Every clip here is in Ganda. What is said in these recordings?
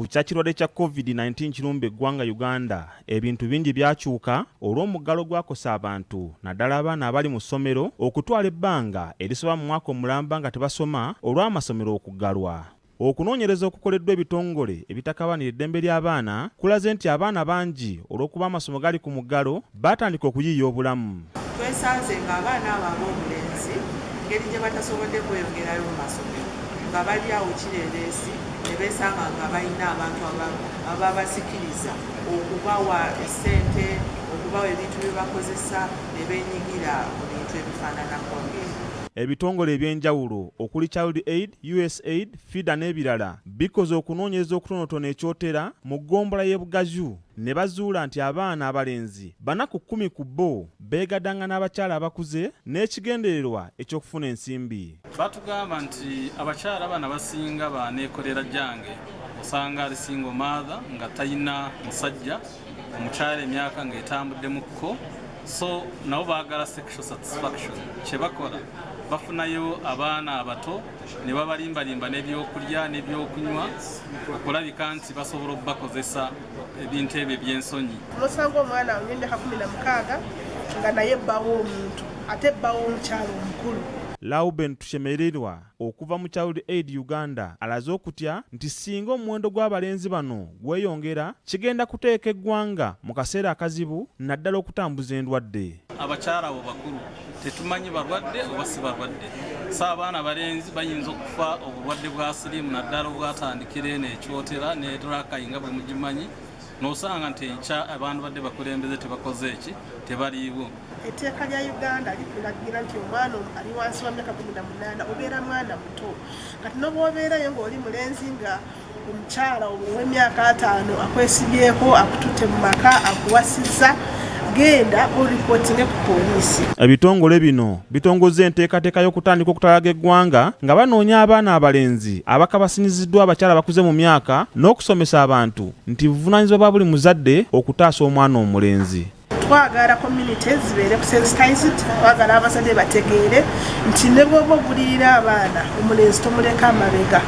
Bukya kirwadde kya COVID-19 kirumba eggwanga Uganda, ebintu bingi byakyuka olw'omuggalo gwakosa abantu naddala abaana abali mu ssomero okutwala ebbanga erisoba mu mwaka omulamba nga tebasoma olw'amasomero okuggalwa. Okunoonyereza okukoleddwa ebitongole ebitakabanira eddembe ly'abaana kulaze nti abaana bangi olw'okuba amasomo gali ku muggalo batandika okuyiiya obulamu. Twesanze ng'abaana abo ab'omulenzi ngeri gye batasobodde kweyongerayo mu masomero nga bali awo kireereesi ne beesanga nga balina abantu ababasikiriza okubawa essente, okubawa ebintu bye bakozesa ne beenyigira mu bintu ebifaananako ng'ebyo. Ebitongole ebyenjawulo okuli Child Aid, USAID, FIDA n'ebirala bikoze okunoonyereza okutonotono ekyotera mu ggombolola y'e Bugaju ne bazuula nti abaana abalenzi 4 ku 10 ku bo beegaddanga n'abakyala abakuze n'ekigendererwa eky'okufuna ensimbi. Batugamba nti abakyala bana basinga baneekolera jange osanga ali single mother nga talina musajja, omukyala emyaka ng'etambuddemuko, so nabo baagala sexual satisfaction. Kye bakola bafunayo abaana abato ne babalimbalimba n'ebyokulya n'ebyokunywa okulabika nti basobola okubakozesa ebintu ebyo eby'ensonyi. Omusanga omwana w'emyaka 16 nga naye bbawo omuntu ate bbawo omukyala omukulu. Ly'omwana tushemererwa okuva mu Child Aid Uganda alaze okutya nti singa omuwendo gw'abalenzi bano gweyongera kigenda kuteeka eggwanga mu kaseera akazibu naddala okutambuza endwadde. Abakyala abo bakulu tetumanyi balwadde oba si balwadde. So abaana abalenzi bayinza okufa obulwadde bwa siriimu naddala obwatandikira eno ekyotera ne drakayi nga bwe mugimanyi n'osanga nti enkya abantu badde bakulembeze tebakoze eki tebaliiwo. Etteeka lya Uganda likulagira nti omwana ali wansi wa myaka 18 obeera mwana muto. Kati n'obwobeerayo ng'oli mulenzi nga omukyala ow'emyaka 5 akwesibyeko akututte mu maka akuwasizza, genda oripootinge ku poliisi. Ebitongole bino bitongoze enteekateeka y'okutandika okutalaga eggwanga nga banoonya abaana abalenzi abakabasiniziddwa abakyala bakuze mu myaka n'okusomesa abantu nti buvunaanyizibwa bwa buli muzadde okutaasa omwana omulenzi. Twagala communities zibeere kusensitized, twagala abazadde bategeere nti ne bw'oba ogulirira abaana omulenzi tomuleka amabega,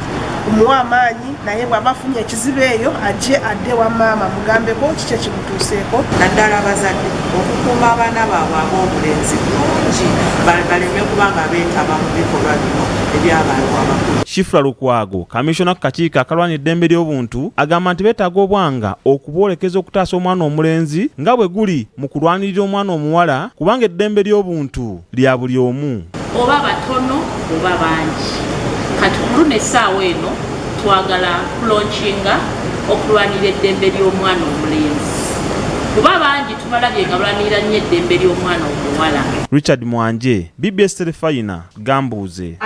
omuwa amaanyi naye bw'aba afunye ekizibu eyo ajje adde wa maama mugambeko kiki ekimutuuseeko. Naddala abazadde okukuuma abaana baabwe ab'omulenzi bulungi baleme kuba nga beetaba mu bikolwa bino eby'abantu abakulu. Shifra Lukwago, kamishona ku kakiiko akalwanira eddembe ly'obuntu, agamba nti beetaaga obwanga okubwolekeza okutaasa omwana omulenzi nga bwe guli mu kulwanirira omwana omuwala kubanga eddembe ly'obuntu lya buli omu. Oba batono oba bangi. Kati ku essaawa eno twagala kulonkinga okulwanirira eddembe ly'omwana omulenzi. Kuba bangi tubalabye nga balwanirira nnyo eddembe ly'omwana omuwala. Richard Mwanje, BBSKATI, Gambuuze.